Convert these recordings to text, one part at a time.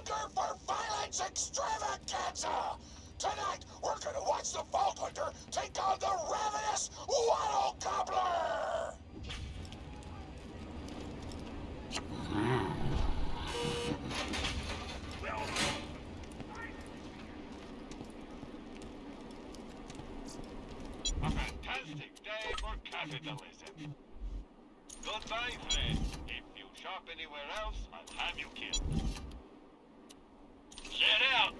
hunger for violence extravaganza! Tonight, we're gonna watch the Vault Hunter take on the ravenous Wattle Gobbler! A fantastic day for capitalism. Goodbye, friend. If you shop anywhere else, I'll have you killed. Get out!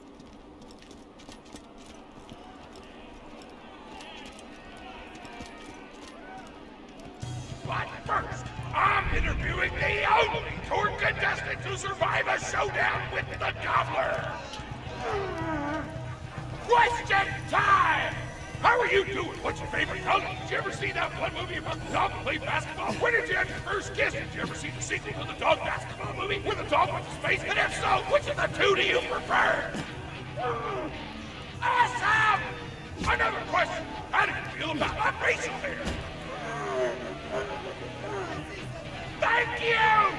But first, I'm interviewing the only tour contestant to survive a showdown with the Gobbler! Question time! How are you doing? What's your favorite color? Did you ever see that one movie about the dog who played basketball? When did you have your first kiss? Did you ever see the sequel to the dog basketball movie where the dog went to space? And if so, which of the two do you prefer? Awesome! Another question. How do you feel about my facial hair? Thank you!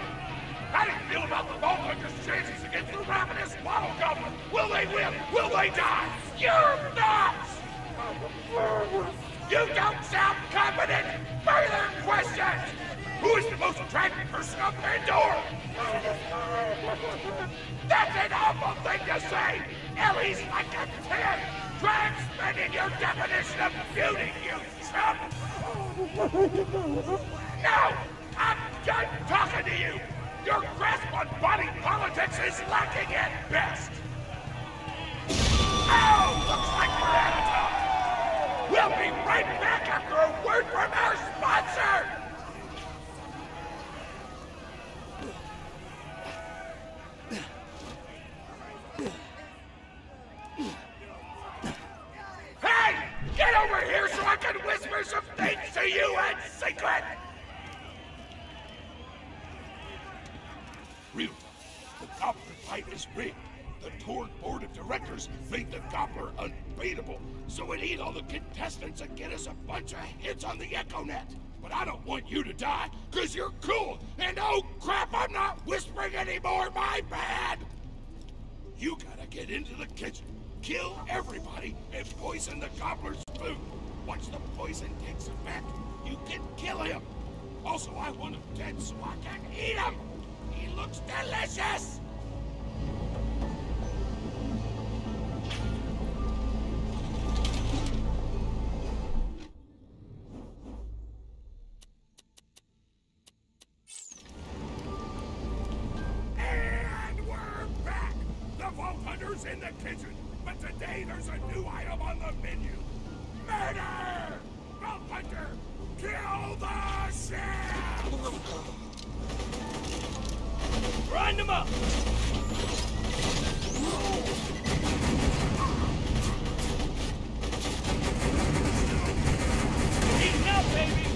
How do you feel about the Vault Hunter's chances against the ravenous Wattle Gobbler? Will they win? Will they die? You're nuts! You don't sound confident! Further questions! Who is the most attractive person on Pandora? That's an awful thing to say! Ellie's like a 10! Try expanding your definition of beauty, you chump! No! I'm done talking to you! Your grasp on body politics is lacking at best! Oh! Looks like we're out of time! We'll be right back after a word from our sponsor! Hey! Get over here so I can whisper some things to you in secret! Real, the Gobbler fight is rigged. The tour board of directors made the Gobbler unbeatable, so it ate all the contestants and get us a bunch of hits on the EchoNet. But I don't want you to die, because you're cool, and oh crap, I'm not whispering anymore, my bad! You gotta get into the kitchen, kill everybody, and poison the Gobbler's food. Once the poison takes effect, you can kill him. Also, I want him dead so I can eat him! He looks delicious! In the kitchen, but today there's a new item on the menu. Murder! Vault Hunter, kill the chef! Grind them up! Eat up, baby!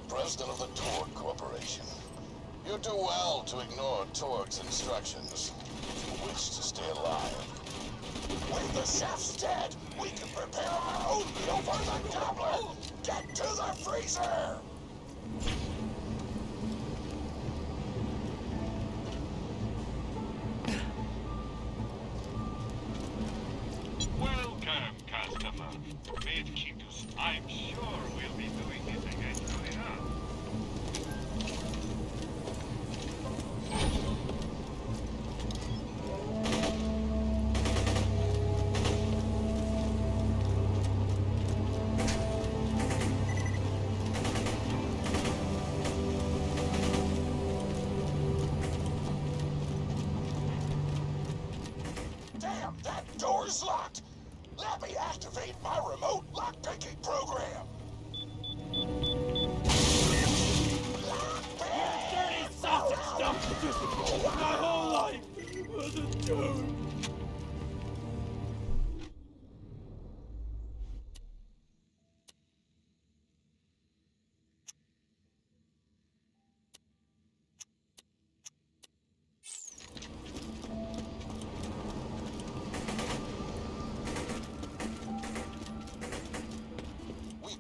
President of the Torg Corporation. You do well to ignore Torg's instructions. If you wish to stay alive. When the chef's dead, we can prepare our own meal for the Gobbler! Get to the freezer! Welcome, customer. Made Quintus, I'm sure we'll be doing it again soon enough. Damn, that door's locked! Let me activate my remote lockpicking program! Dirty sausage stuff! My whole life was a joke!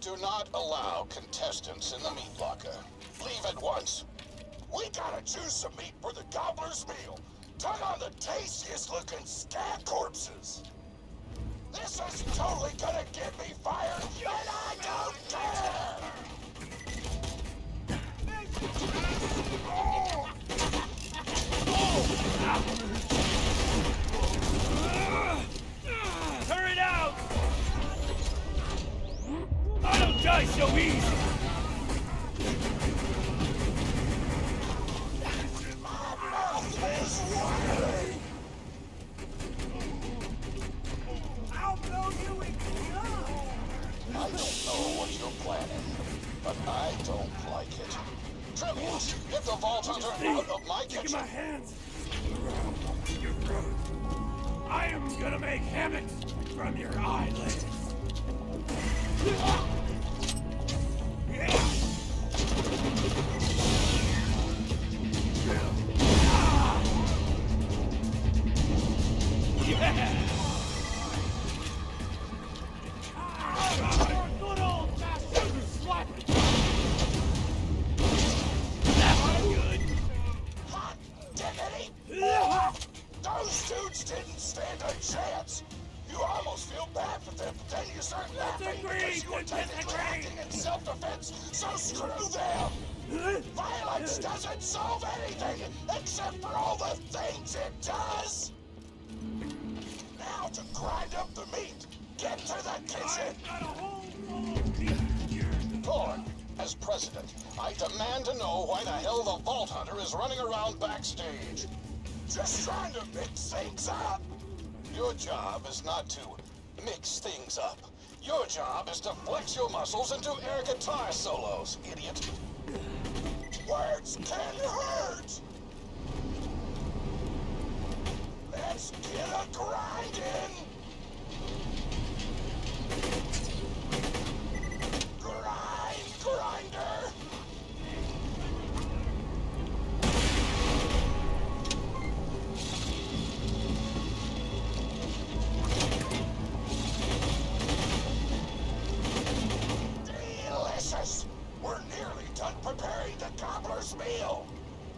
Do not allow contestants in the meat locker. Leave at once. We gotta choose some meat for the Gobbler's meal. Tug on the tastiest looking scab corpses. This is totally gonna get me fired, and I don't care! Hurry out! I don't die so easy! My mouth is watering! I'll blow you into I don't know what you're planning, but I don't like it. Tribute, get the Vault Hunter out of my Taking kitchen. my hands around your throat. I am gonna make hammocks from your eyelids. Yeah! Good old-fashioned slapping! Good. hot diggity! Those dudes didn't stand a chance! You almost feel bad for them, but then you start laughing because you were technically acting in self-defense, so screw them! Violence doesn't solve anything, except for all the things it does! Now to grind up the meat, get to the kitchen! Got a whole full of meat here. Lord, as president, I demand to know why the hell the Vault Hunter is running around backstage. Just trying to mix things up! Your job is not to mix things up. Your job is to flex your muscles and do air guitar solos, idiot. Words can hurt! Let's get a grindin'! Grinder! Delicious! We're nearly done preparing the Gobbler's meal!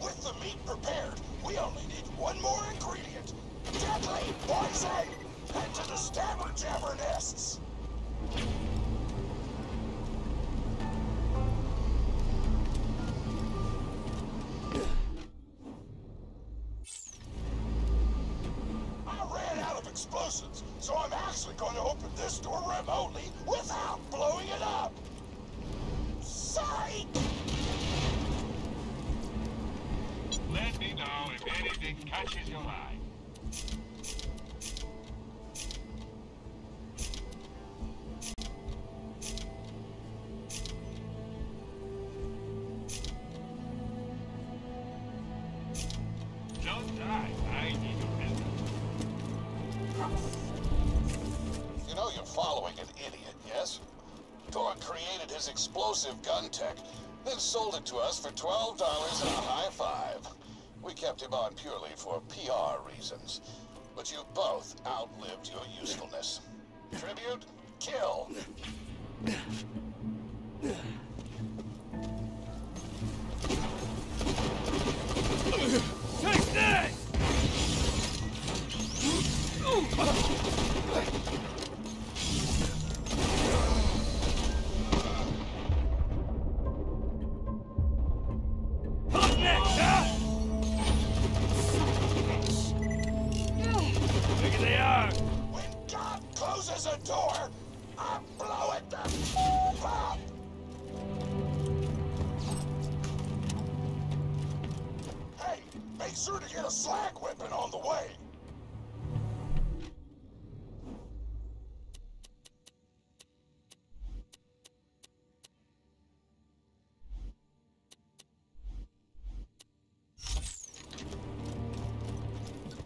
With the meat prepared, we only need one more ingredient. Deadly poison! Head to the stabber jabber nests! I ran out of explosives, so I'm actually going to open this door remotely without blowing it up! Psych! Let me know if anything catches your eye. Don't die. I need your help. You know you're following an idiot, yes? Torg created his explosive gun tech, then sold it to us for $12 and a high five. We kept him on purely for PR reasons. But you both outlived your usefulness. Tribute, kill. Take this! Who's next, huh? Look they are. When God closes a door, I blow it the f up! Hey, make sure to get a slag weapon on the way!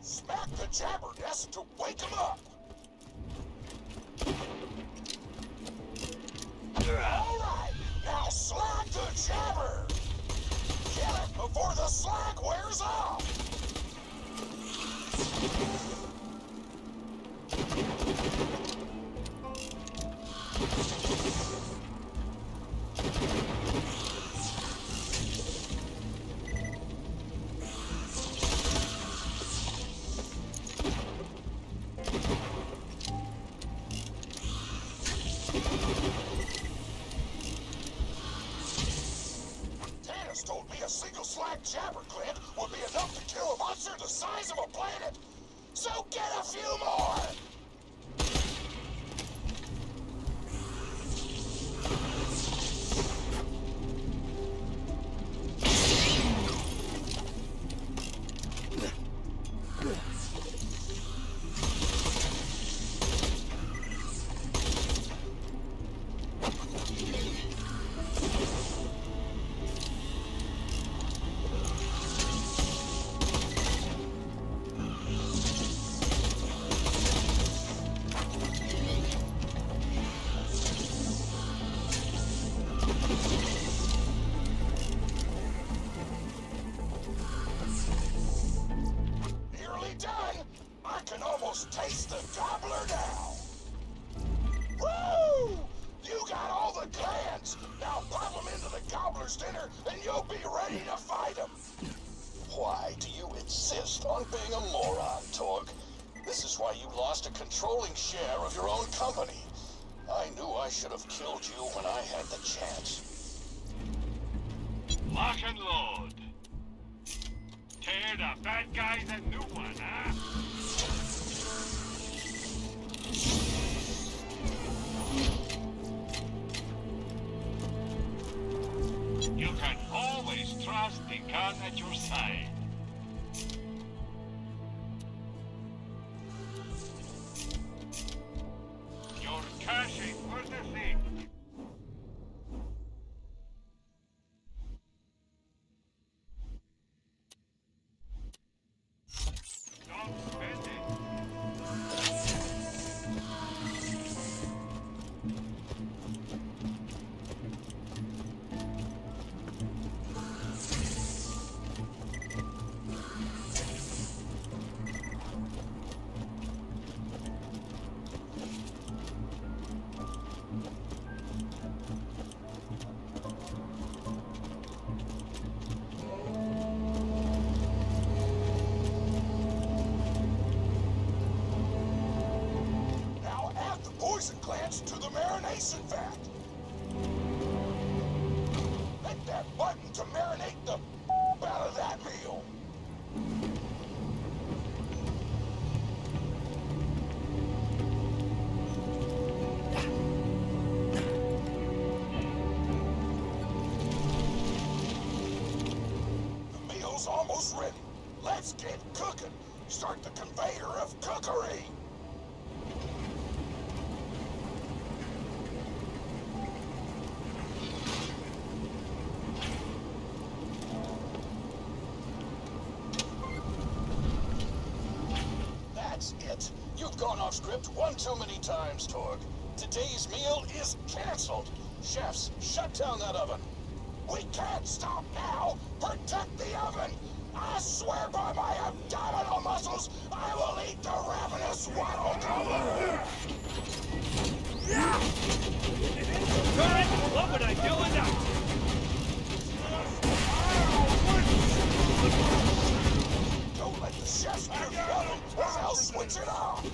Smack the jabber nest to wake him up! Alright, now slag the jabber! Kill it before the slag wears off! just told me a single slag jabber clip would be enough to kill a monster the size of a planet. So get a few more! Taste the gobbler now! Woo! You got all the clans! Now pop them into the gobbler's dinner and you'll be ready to fight them! Why do you insist on being a moron, Torg? This is why you lost a controlling share of your own company. I knew I should have killed you when I had the chance. Lock and load. Tear the bad guys a new one, huh? You can always trust the gun at your side. You're cashing for the thing. Don't spend it. To the marination vat. Hit that button to marinate the out of that meal. The meal's almost ready. Let's get cooking. Start the conveyor of cookery. You've gone off script one too many times, Torg. Today's meal is canceled. Chefs, shut down that oven. We can't stop now. Protect the oven. I swear by my abdominal muscles, I will eat the ravenous Wattle Gobbler. Turret, what would I do without you? Don't let the chefs near the oven, or they'll switch it off.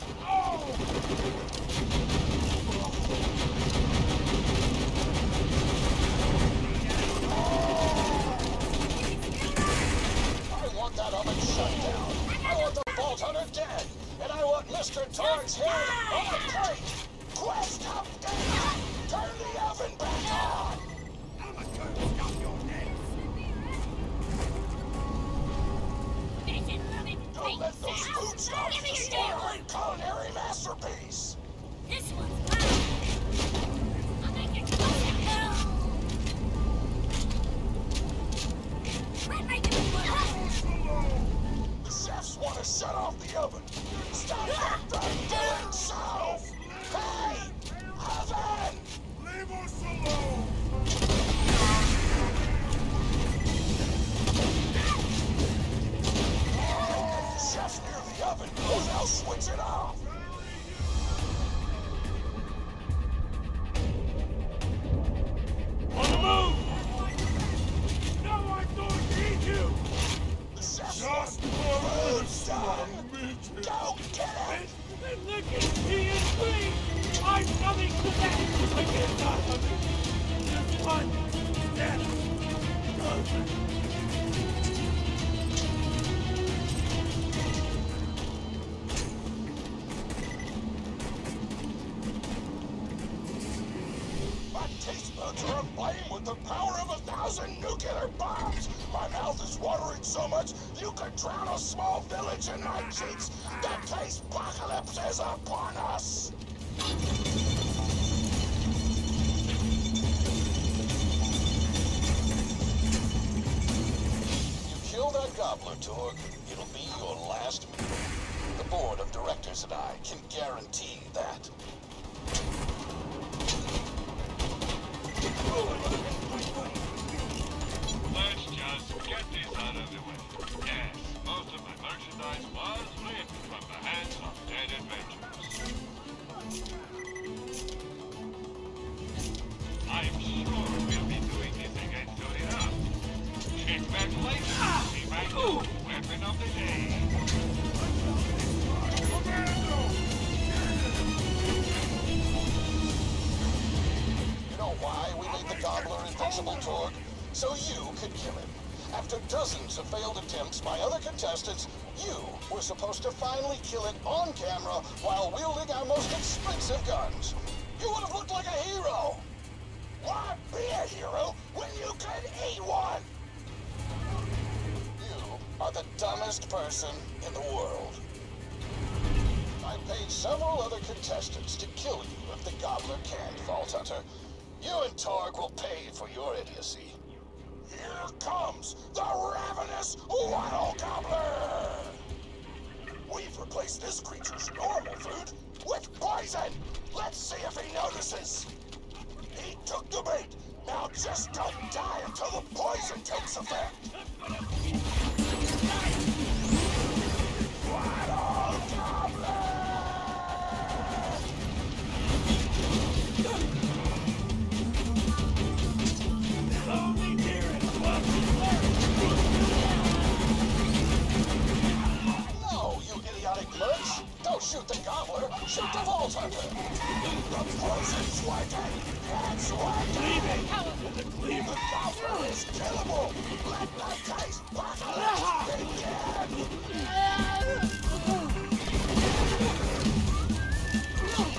I want that oven shut down. I want the Vault Hunter dead. And I want Mr. Torg's head on a plate. Quest update! Turn the oven back on! I'm a turn stop your necks! Don't let those food snobs destroy our culinary masterpiece! This one's mine! I'll make it close. The chefs want to shut off the oven! Stop them from doing so! Hey! Oven! Leave us alone! The chefs near the oven, or they'll switch it off! On the move! No, I'm going to eat you! The chefs Just want food done! Go get it! And look at me and me! I'm coming to that! I get not of it! Just one step! My taste buds are aflame with the power of 1,000 nuclear bombs. My mouth is watering so much you could drown a small village in my cheeks. The taste apocalypse is upon us. You kill that gobbler, Torg, it'll be your last meal. The board of directors and I can guarantee that. Let's just get this out of the way. Yes, most of my merchandise was ripped from the hands of dead adventurers. I'm sure we'll be doing this again soon enough. Check back later. See my new weapon of the day. You know why we made the gobbler invincible, Torg? So you could kill him. After dozens of failed attempts by other contestants, you were supposed to finally kill it on camera while wielding our most expensive guns. You would have looked like a hero. Why be a hero when you could eat one? You are the dumbest person in the world. I paid several other contestants to kill you if the gobbler can't, Vault Hunter. You and Torg will pay for your idiocy. Here comes the ravenous Wattle Gobbler! We've replaced this creature's normal food with poison! Let's see if he notices! He took the bait! Now just don't die until the poison takes effect! Wattle Gobbler! No, you idiotic mercs! Don't shoot the gobbler, shoot the Vault Hunter! The poison's working! It's working! The gobbler is killable! Let the taste apocalypse begin!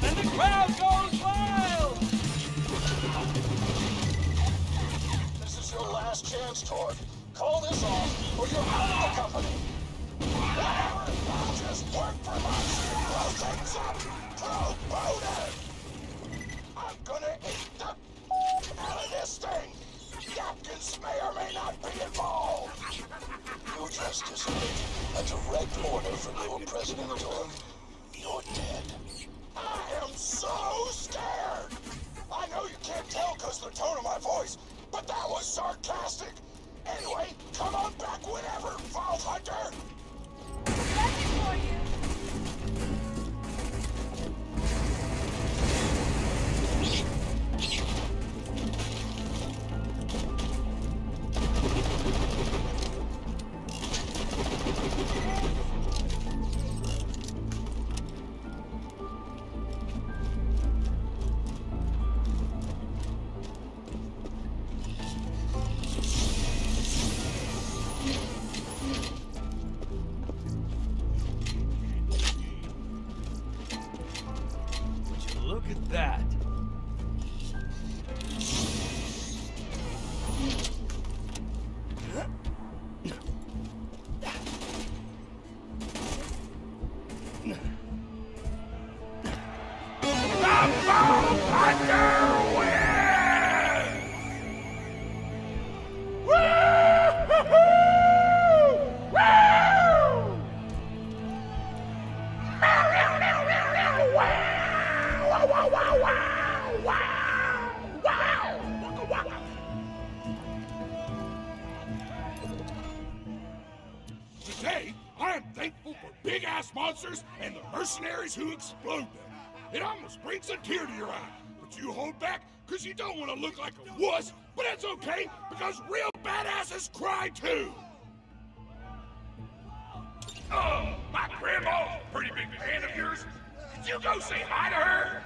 And the crowd goes wild! This is your last chance, Torg. Call this off, or you're out of the company. Whatever, I'll just work for months to blow things up. Pro boner! I'm gonna eat the out of this thing. Yapkins may or may not be involved. You just disobeyed a direct order from your president, Torg. You're dead. I am so scared! I know you can't tell because of the tone of my voice, but that was sarcastic! Anyway, come on back whenever, Vault Hunter! Ready for you. Look at that. Today, I am thankful for big-ass monsters and the mercenaries who explode them. It almost brings a tear to your eye, but you hold back because you don't want to look like a wuss, but it's okay because real badasses cry too. Oh, my grandma's a pretty big fan of yours. Could you go say hi to her?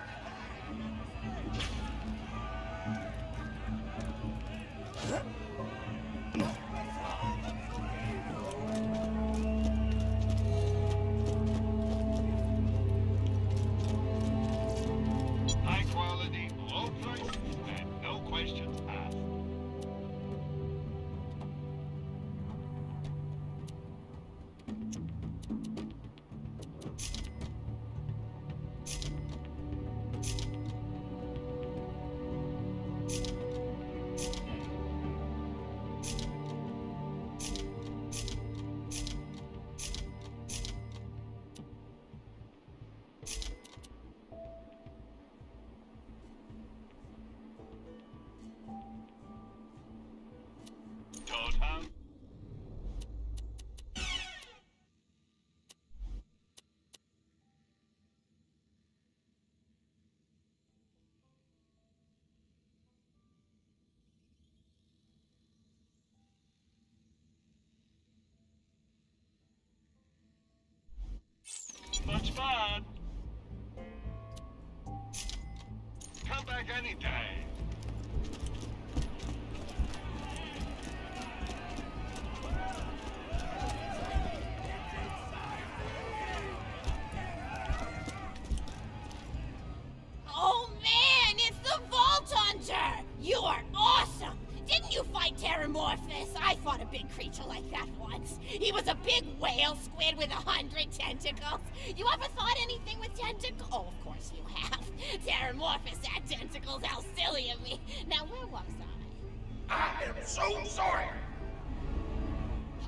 fun. Come back any day. Oh man, it's the Vault Hunter! You are awesome! Didn't you fight Terramorphous? I fought a big creature like that once. He was a big whale squid with 100 tentacles. You ever thought anything with tentacles? Oh, of course you have. Terramorphous had tentacles, how silly of me. Now, where was I? I am so sorry.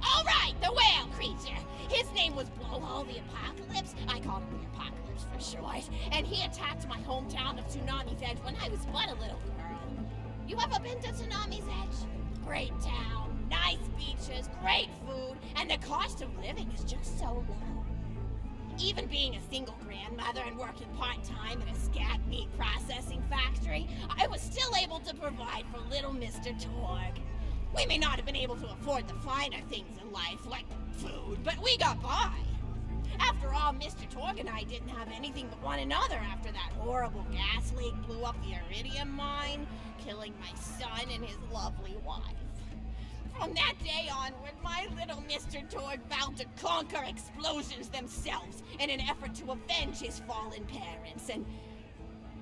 All right, the whale creature. His name was Blowhole the Apocalypse. I called him the Apocalypse for short. And he attacked my hometown of Tsunami's Edge when I was but a little girl. You ever been to Tsunami's Edge? Great town, nice beaches, great food, and the cost of living is just so low. Even being a single grandmother and working part-time in a scat meat processing factory, I was still able to provide for little Mr. Torg. We may not have been able to afford the finer things in life, like food, but we got by. After all, Mr. Torg and I didn't have anything but one another after that horrible gas leak blew up the iridium mine, killing my son and his lovely wife. From that day onward, my little Mr. Torg vowed to conquer explosions themselves in an effort to avenge his fallen parents, and...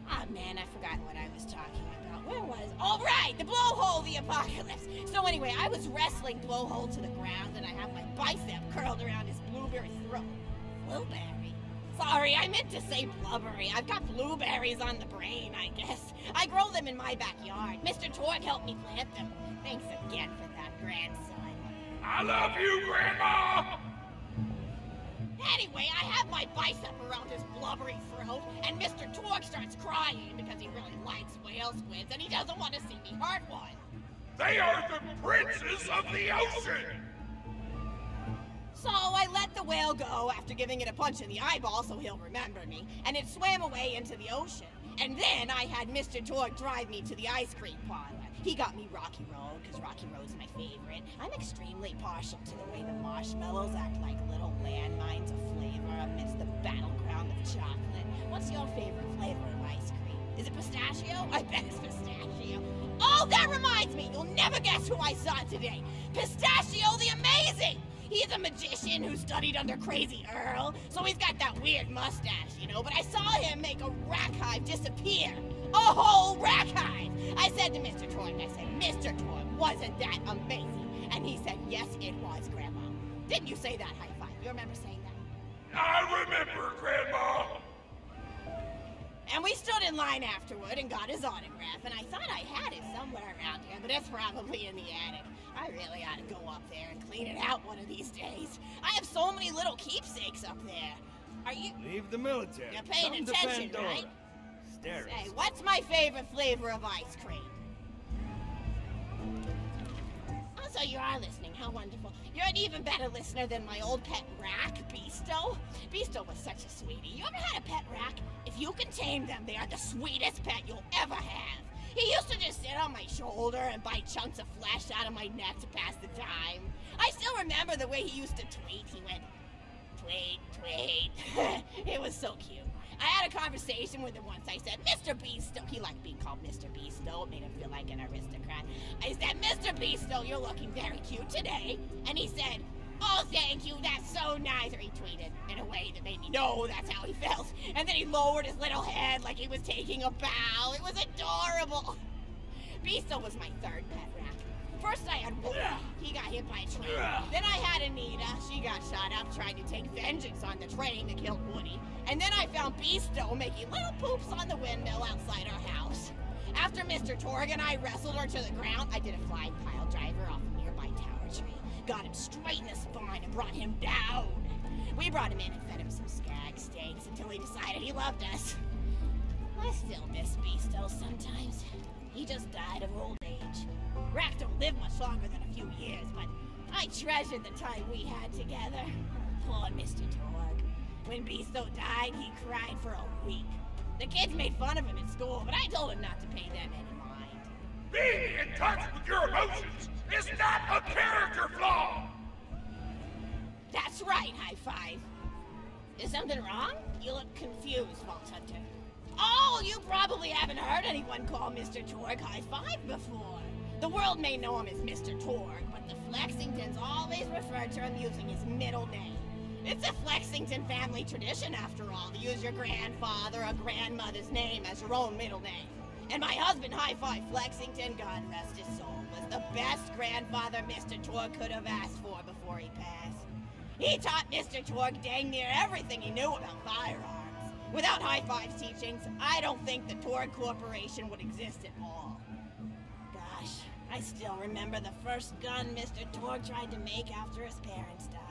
Ah, man, I forgot what I was talking about. Where was... Oh, right! The Blowhole the Apocalypse! So anyway, I was wrestling Blowhole to the ground, and I have my bicep curled around his blueberry throat. Blueberry? Sorry, I meant to say blubbery. I've got blueberries on the brain, I guess. I grow them in my backyard. Mr. Torg helped me plant them. Thanks again for that, grandson. I love you, Grandma! Anyway, I have my bicep around his blubbery throat, and Mr. Torg starts crying because he really likes whale squids, and he doesn't want to see me hurt one. They are the princes of the ocean! So I let the whale go after giving it a punch in the eyeball so he'll remember me, and it swam away into the ocean. And then I had Mr. Torg drive me to the ice cream parlor. He got me Rocky Road, because Rocky Road's my favorite. I'm extremely partial to the way the marshmallows act like little landmines of flavor amidst the battleground of chocolate. What's your favorite flavor of ice cream? Is it pistachio? I bet it's pistachio. Oh, that reminds me! You'll never guess who I saw today! Pistachio the Amazing! He's a magician who studied under Crazy Earl, so he's got that weird mustache, you know, but I saw him make a rack hive disappear. A whole rack hive! I said to Mr. Torg, Mr. Torg, wasn't that amazing? And he said, yes, it was, Grandma. Didn't you say that, high five? You remember saying that? I remember, Grandma! And we stood in line afterward and got his autograph, and I thought I had it somewhere around here, but it's probably in the attic. I really ought to go up there and clean it out one of these days. I have so many little keepsakes up there. Are you... Leave the military. You're paying Come to attention, Pandora. right? Stare Say, what's my favorite flavor of ice cream? Oh, so you are listening. How wonderful. You're an even better listener than my old pet rack, Beasto. Beasto was such a sweetie. You ever had a pet rack? If you can tame them, they are the sweetest pet you'll ever have. He used to just sit on my shoulder and bite chunks of flesh out of my neck to pass the time. I still remember the way he used to tweet. He went, tweet, tweet. It was so cute. I had a conversation with him once. I said, Mr. Beasto. He liked being called Mr. Beasto. It made him feel like an aristocrat. I said, Mr. Beasto, you're looking very cute today. And he said, oh, thank you, that's so nice. Or he tweeted in a way that made me know that's how he felt. And then he lowered his little head like he was taking a bow. It was adorable. Beasto was my third pet rack. First I had Woody. He got hit by a train. Then I had Anita. She got shot up trying to take vengeance on the train that killed Woody. And then I found Beasto making little poops on the windmill outside our house. After Mr. Torg and I wrestled her to the ground, I did a flying pile driver off a nearby tower tree. Got him straight in the spine and brought him down. We brought him in and fed him some skag steaks until he decided he loved us. I still miss Beasto sometimes. He just died of old age. Rack don't live much longer than a few years, but I treasured the time we had together. Poor Mr. Torg. When Beasto died, he cried for a week. The kids made fun of him at school, but I told him not to pay them any mind. Being in touch with your emotions is not a character flaw! That's right, high five. Is something wrong? You look confused, Vault Hunter. Oh, you probably haven't heard anyone call Mr. Torg High Five before. The world may know him as Mr. Torg, but the Flexingtons always refer to him using his middle name. It's a Flexington family tradition, after all, to use your grandfather or grandmother's name as your own middle name. And my husband, High Five Flexington, God rest his soul, was the best grandfather Mr. Torg could have asked for before he passed. He taught Mr. Torg dang near everything he knew about firearms. Without High Five's teachings, I don't think the Torg Corporation would exist at all. Gosh, I still remember the first gun Mr. Torg tried to make after his parents died.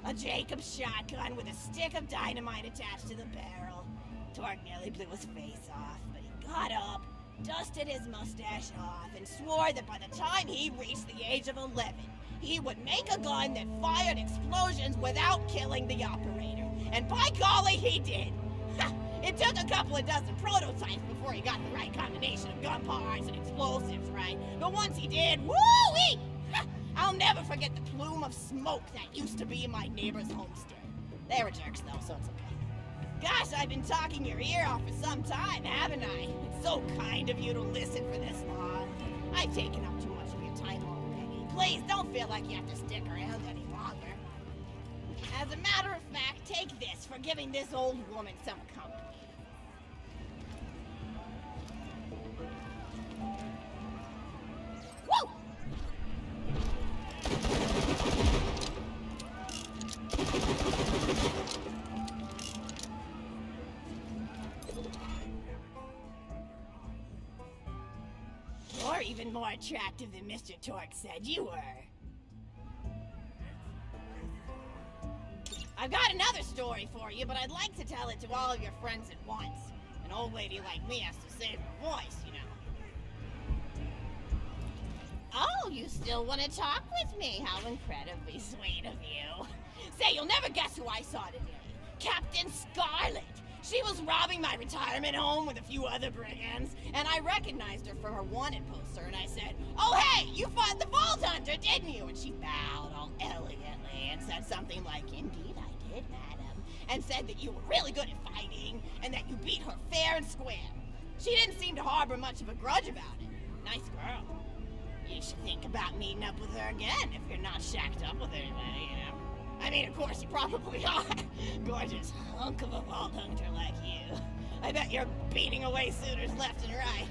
A Jacobs shotgun with a stick of dynamite attached to the barrel. Torg nearly blew his face off, but he got up, dusted his mustache off, and swore that by the time he reached the age of 11, he would make a gun that fired explosions without killing the operator. And by golly, he did! It took a couple of dozen prototypes before he got the right combination of gun parts and explosives right. But once he did, woo-wee! I'll never forget the plume of smoke that used to be in my neighbor's homestead. They were jerks though, so it's okay. Gosh, I've been talking your ear off for some time, haven't I? It's so kind of you to listen for this long. I've taken up too much of your time already. Please don't feel like you have to stick around any longer. As a matter of fact, take this for giving this old woman some company. Woo! You're even more attractive than Mr. Torg said you were. I've got another story for you, but I'd like to tell it to all of your friends at once. An old lady like me has to save her voice, you know. Oh, you still want to talk with me? How incredibly sweet of you. Say, you'll never guess who I saw today. Captain Scarlet. She was robbing my retirement home with a few other brigands, and I recognized her for her wanted poster, and I said, "Oh, hey, you fought the Vault Hunter, didn't you?" And she bowed all elegantly and said something like, "Indeed I did, madam," and said that you were really good at fighting, and that you beat her fair and square. She didn't seem to harbor much of a grudge about it. Nice girl. You should think about meeting up with her again if you're not shacked up with anybody, you know? I mean, of course, you probably are. Gorgeous hunk of a Vault Hunter like you. I bet you're beating away suitors left and right.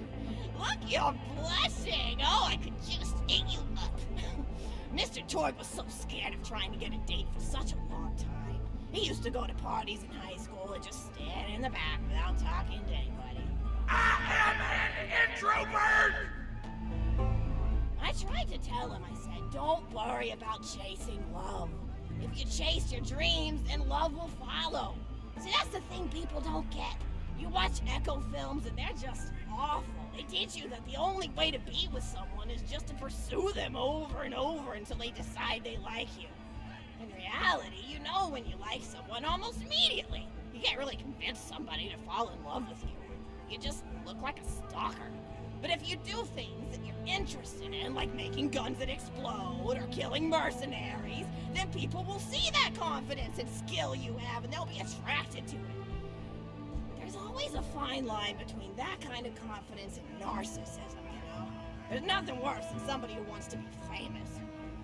Look, you're blushing. Oh, I could just eat you up. Mr. Torg was so scared of trying to get a date for such a long time. He used to go to parties in high school and just stand in the back without talking to anybody. I am an introvert! I tried to tell him, I said, don't worry about chasing love. If you chase your dreams, then love will follow. See, that's the thing people don't get. You watch Echo films and they're just awful. They teach you that the only way to be with someone is just to pursue them over and over until they decide they like you. In reality, you know when you like someone almost immediately. You can't really convince somebody to fall in love with you. You just look like a stalker. But if you do things that you're interested in, like making guns that explode or killing mercenaries, then people will see that confidence and skill you have and they'll be attracted to it. There's always a fine line between that kind of confidence and narcissism, you know? There's nothing worse than somebody who wants to be famous.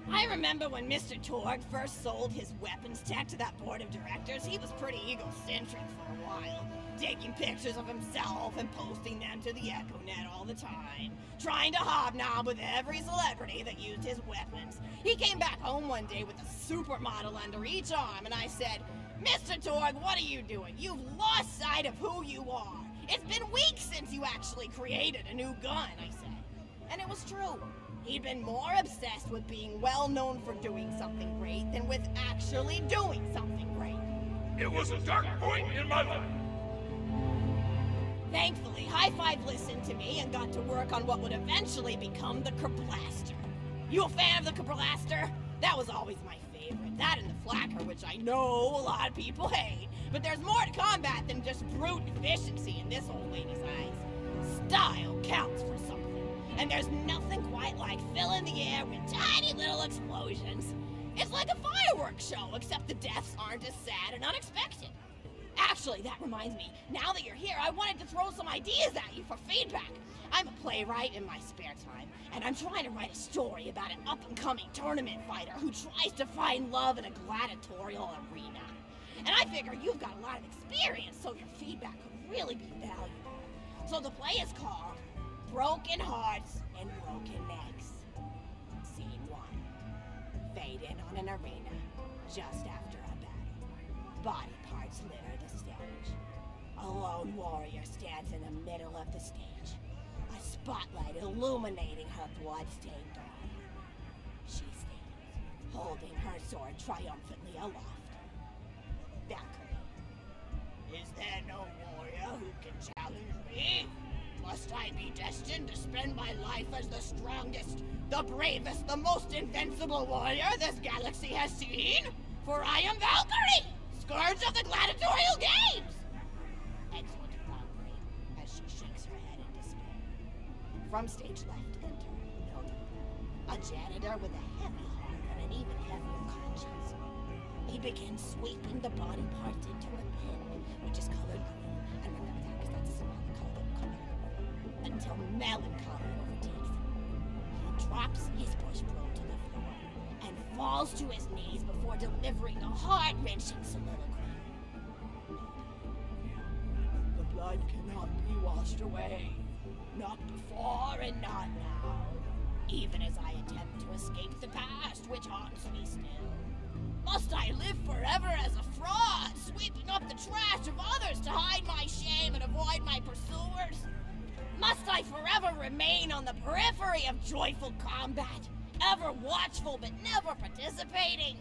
I remember when Mr. Torg first sold his weapons tech to that board of directors, he was pretty egocentric for a while, taking pictures of himself and posting them to the EchoNet all the time, trying to hobnob with every celebrity that used his weapons. He came back home one day with a supermodel under each arm, and I said, "Mr. Torg, what are you doing? You've lost sight of who you are. It's been weeks since you actually created a new gun," I said. And it was true. He'd been more obsessed with being well known for doing something great than with actually doing something great. It was a dark point in my life. Thankfully, High Five listened to me and got to work on what would eventually become the Kerblaster. You a fan of the Kerblaster? That was always my favorite. That and the Flacker, which I know a lot of people hate. But there's more to combat than just brute efficiency in this old lady's eyes. Style counts for something. And there's nothing quite like filling the air with tiny little explosions. It's like a fireworks show, except the deaths aren't as sad and unexpected. Actually, that reminds me, now that you're here, I wanted to throw some ideas at you for feedback. I'm a playwright in my spare time, and I'm trying to write a story about an up-and-coming tournament fighter who tries to find love in a gladiatorial arena. And I figure you've got a lot of experience, so your feedback could really be valuable. So the play is called Broken Hearts and Broken Necks. Scene 1. Fade in on an arena, just after a battle. Body parts litter the stage. A lone warrior stands in the middle of the stage, a spotlight illuminating her blood-stained arm. She stands, holding her sword triumphantly aloft. Valkyrie. Is there no warrior who can challenge me? Must I be destined to spend my life as the strongest, the bravest, the most invincible warrior this galaxy has seen? For I am Valkyrie, scourge of the gladiatorial games! Excellent Valkyrie, as she shakes her head in despair. From stage left enter Noda, a janitor with a heavy heart and an even heavier conscience. He begins sweeping the body parts into a bin, which is colored green, and remember that because that's a symbolic color, until melancholy overtakes him. He drops his push broom to the floor and falls to his knees before delivering a heart-wrenching soliloquy. The blood cannot be washed away. Not before and not now. Even as I attempt to escape the past, which haunts me still. Must I live forever as a fraud, sweeping up the trash of others to hide my shame and avoid my pursuers? Must I forever remain on the periphery of joyful combat, ever watchful but never participating?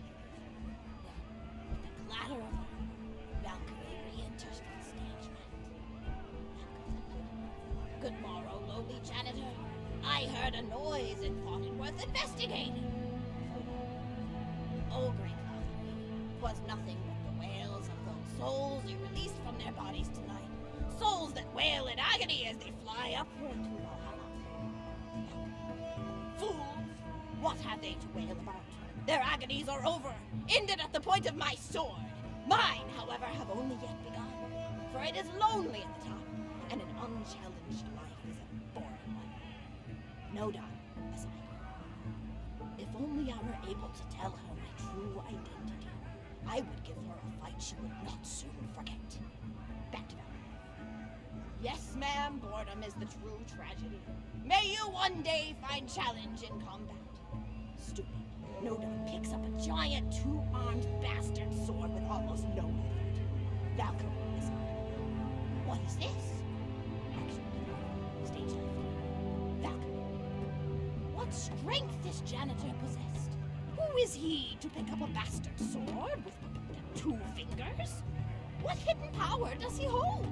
Then, with the clatter of Valkyrie re-enters the stage right. Good morrow, lowly janitor. I heard a noise and thought it worth investigating. Oh, great Valkyrie, 'twas nothing but the wails of those souls you released from their bodies tonight. Souls that wail in agony as they fly upward to Valhalla. Fools! What have they to wail about? Their agonies are over, ended at the point of my sword. Mine, however, have only yet begun, for it is lonely at the top, and an unchallenged life is a boring one. No doubt, as I do. If only I were able to tell her my true identity, I would give her a fight she would not soon forget. Back to Valkyrie. Yes, ma'am, boredom is the true tragedy. May you one day find challenge in combat. Stupid. Noda picks up a giant two-armed bastard sword with almost no effort. Valkyrie is on. What is this? Action. Stage left. Valkyrie. What strength this janitor possessed? Who is he to pick up a bastard sword with two fingers? What hidden power does he hold?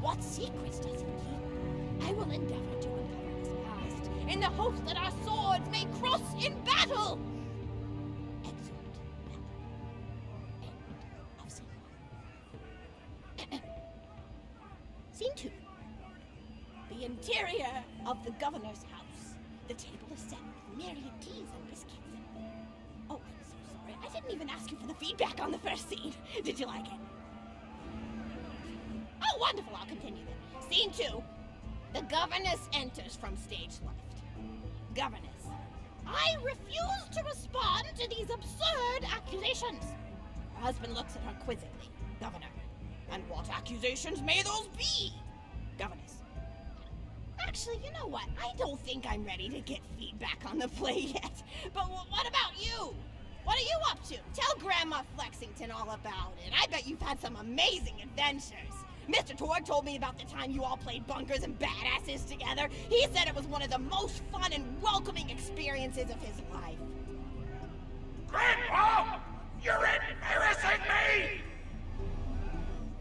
What secrets does he keep? I will endeavor to uncover his past, in the hopes that our swords may cross in battle! Excerpt. End of scene 1. Scene 2. The interior of the governor's house. The table is set with myriad teas and biscuits. Oh, I'm so sorry. I didn't even ask you for the feedback on the first scene. Did you like it? Oh, wonderful. I'll continue then. Scene 2. The governess enters from stage left. Governess. I refuse to respond to these absurd accusations. Her husband looks at her quizzically. Governor. And what accusations may those be? Governess. Actually, you know what? I don't think I'm ready to get feedback on the play yet. But what about you? What are you up to? Tell Grandma Flexington all about it. I bet you've had some amazing adventures. Mr. Torg told me about the time you all played bunkers and badasses together. He said it was one of the most fun and welcoming experiences of his life. Grandpa! You're embarrassing me!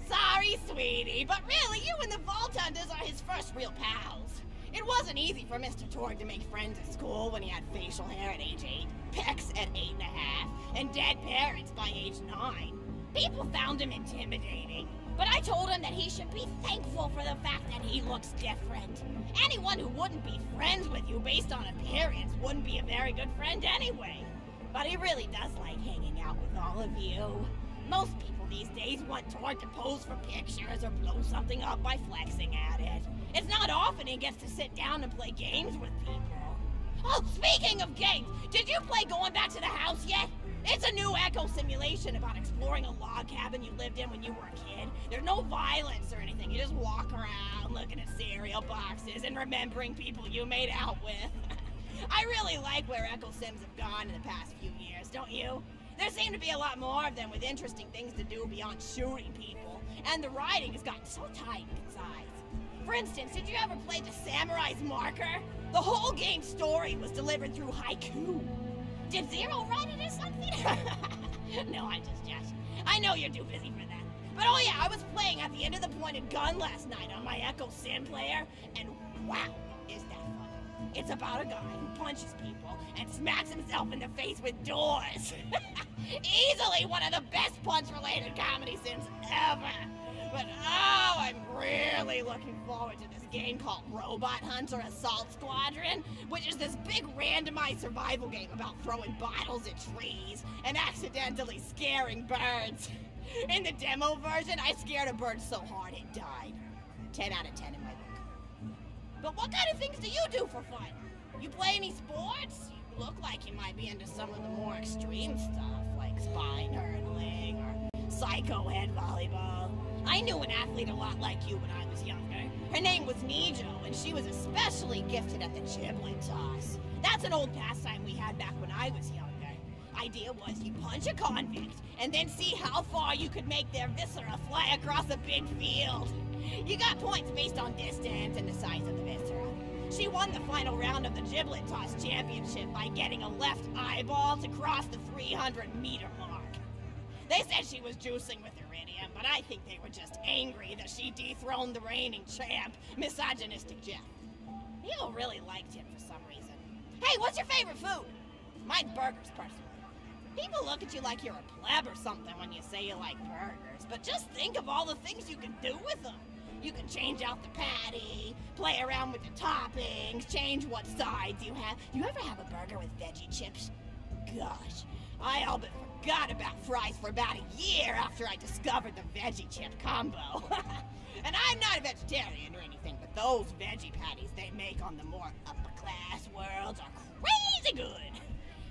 Sorry, sweetie, but really, you and the Vault Hunters are his first real pals. It wasn't easy for Mr. Torg to make friends at school when he had facial hair at age 8, pecs at 8.5, and dead parents by age 9. People found him intimidating. But I told him that he should be thankful for the fact that he looks different. Anyone who wouldn't be friends with you based on appearance wouldn't be a very good friend anyway. but he really does like hanging out with all of you. Most people these days want Tord to pose for pictures or blow something up by flexing at it. It's not often he gets to sit down and play games with people. Oh, speaking of games, did you play Going Back to the House yet? It's a new echo simulation about exploring a log cabin you lived in when you were a kid. There's no violence or anything. You just walk around looking at cereal boxes and remembering people you made out with. I really like where echo sims have gone in the past few years, don't you? There seem to be a lot more of them with interesting things to do beyond shooting people, and the writing has gotten so tight and concise. For instance, did you ever play The Samurai's Marker? The whole game's story was delivered through haiku. Did Zero write it or something? No, I'm just joshing. I know you're too busy for that. But oh yeah, I was playing at the end of the pointed gun last night on my Echo Sim player, and wow, is that fun. It's about a guy who punches people and smacks himself in the face with doors. Easily one of the best punch-related comedy sims ever. But oh, I'm really looking forward to this game called Robot Hunter Assault Squadron, which is this big randomized survival game about throwing bottles at trees and accidentally scaring birds. In the demo version, I scared a bird so hard it died. 10 out of 10 in my book. But what kind of things do you do for fun? You play any sports? You look like you might be into some of the more extreme stuff, like spine hurdling or psycho head volleyball. I knew an athlete a lot like you when I was younger. Her name was Nijo, and she was especially gifted at the giblet toss. That's an old pastime we had back when I was younger. Idea was you punch a convict, and then see how far you could make their viscera fly across a big field. You got points based on distance and the size of the viscera. She won the final round of the giblet toss championship by getting a left eyeball to cross the 300-meter mark. They said she was juicing with iridium, but I think they were just angry that she dethroned the reigning champ, misogynistic Jeff. People really liked him for some reason. Hey, what's your favorite food? Mine's burgers, personally. People look at you like you're a pleb or something when you say you like burgers, but just think of all the things you can do with them. You can change out the patty, play around with the toppings, change what sides you have. You ever have a burger with veggie chips? Gosh, I all but forgot about fries for about a year after I discovered the veggie chip combo. And I'm not a vegetarian or anything, but those veggie patties they make on the more upper class worlds are crazy good.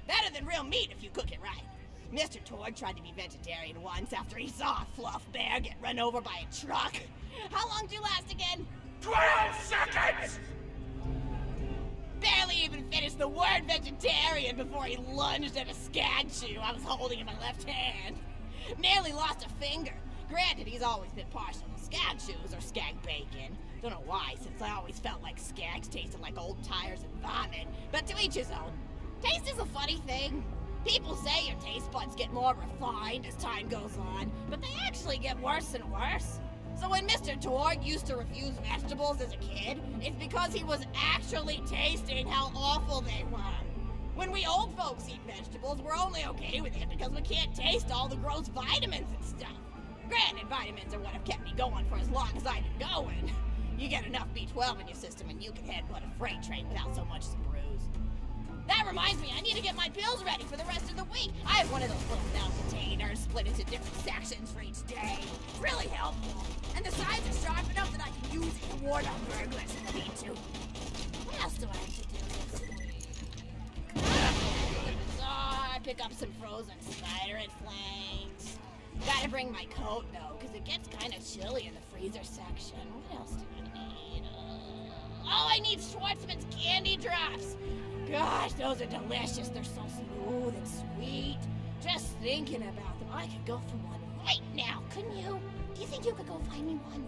Better than real meat if you cook it right. Mr. Tord tried to be vegetarian once after he saw a fluff bear get run over by a truck. How long do you last again? 12 seconds! Barely even finished the word vegetarian before he lunged at a skag chew I was holding in my left hand. Nearly lost a finger. Granted, he's always been partial to skag chews or skag bacon. Don't know why, since I always felt like skags tasted like old tires and vomit. But to each his own. Taste is a funny thing. People say your taste buds get more refined as time goes on, but they actually get worse and worse. So when Mr. Tord used to refuse vegetables as a kid, it's because he was actually tasting how awful they were. When we old folks eat vegetables, we're only okay with it because we can't taste all the gross vitamins and stuff. Granted, vitamins are what have kept me going for as long as I've been going. You get enough B12 in your system and you can headbutt a freight train without so much as a bruise. That reminds me, I need to get my pills ready for the rest of the week. I have one of those little bell containers split into different sections for each day. It's really helpful. And the sides are sharp enough that I can use it to ward off burglars if I need to. What else do I have to do this week? Go to the bazaar, pick up some frozen spider and flanks. Gotta bring my coat, though, because it gets kind of chilly in the freezer section. What else do I need? Oh, I need Schwartzman's candy drops. Gosh, those are delicious. They're so smooth and sweet. Just thinking about them, I could go for one right now, couldn't you? Do you think you could go find me one?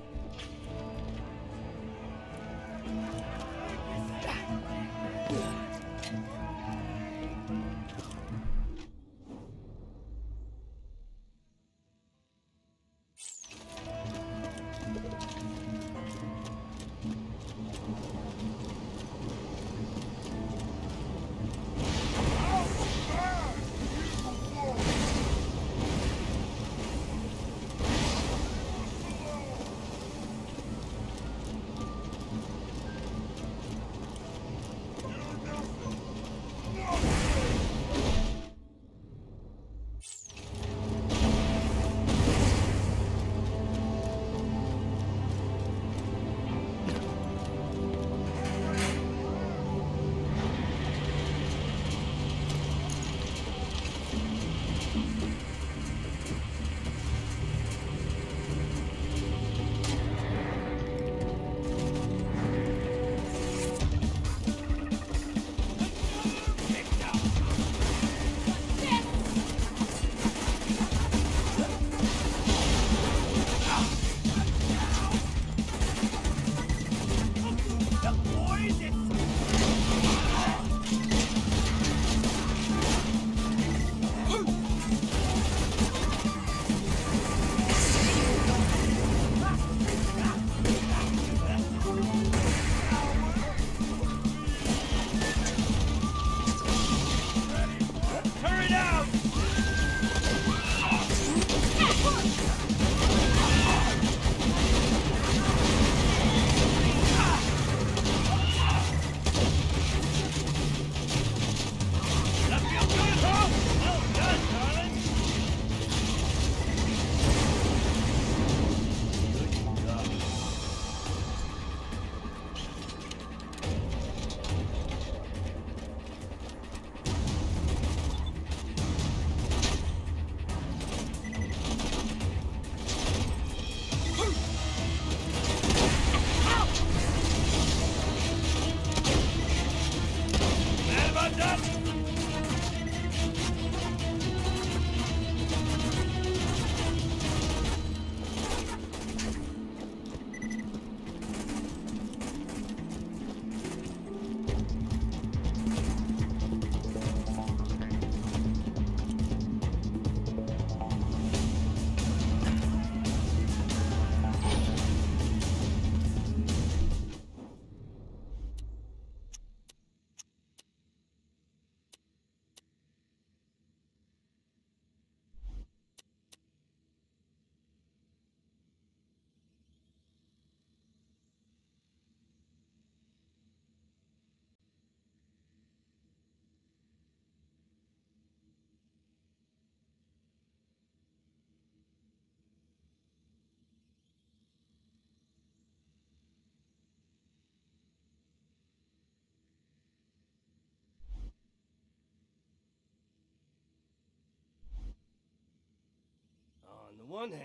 one hand.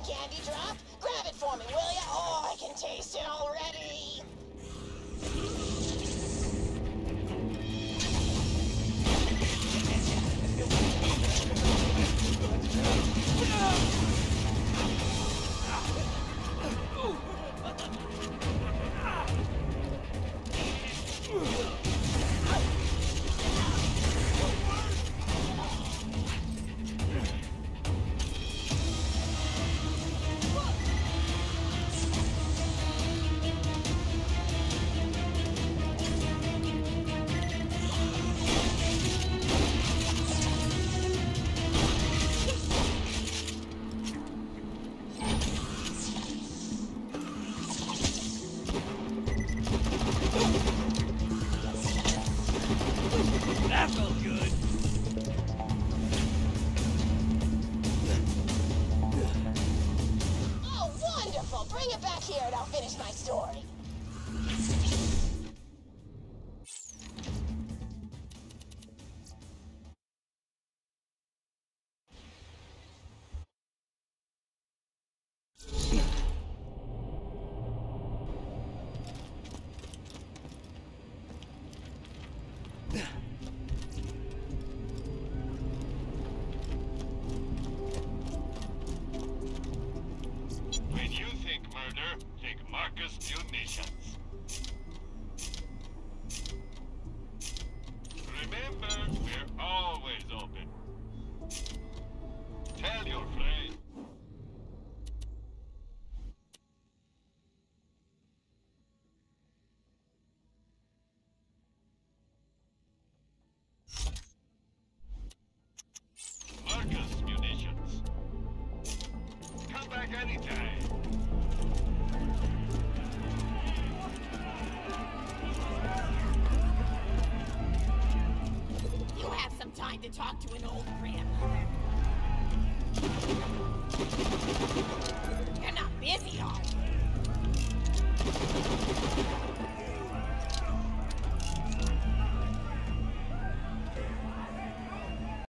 Candy drop? Grab it for me, will ya? Oh, I can taste it already. That felt good. Oh, wonderful. Bring it back here and I'll finish my story. When you think murder, think Marcus Munitions. Remember, we're always open. Tell your friend. Marcus Munitions. Come back anytime. You have some time to talk to an old grandmother.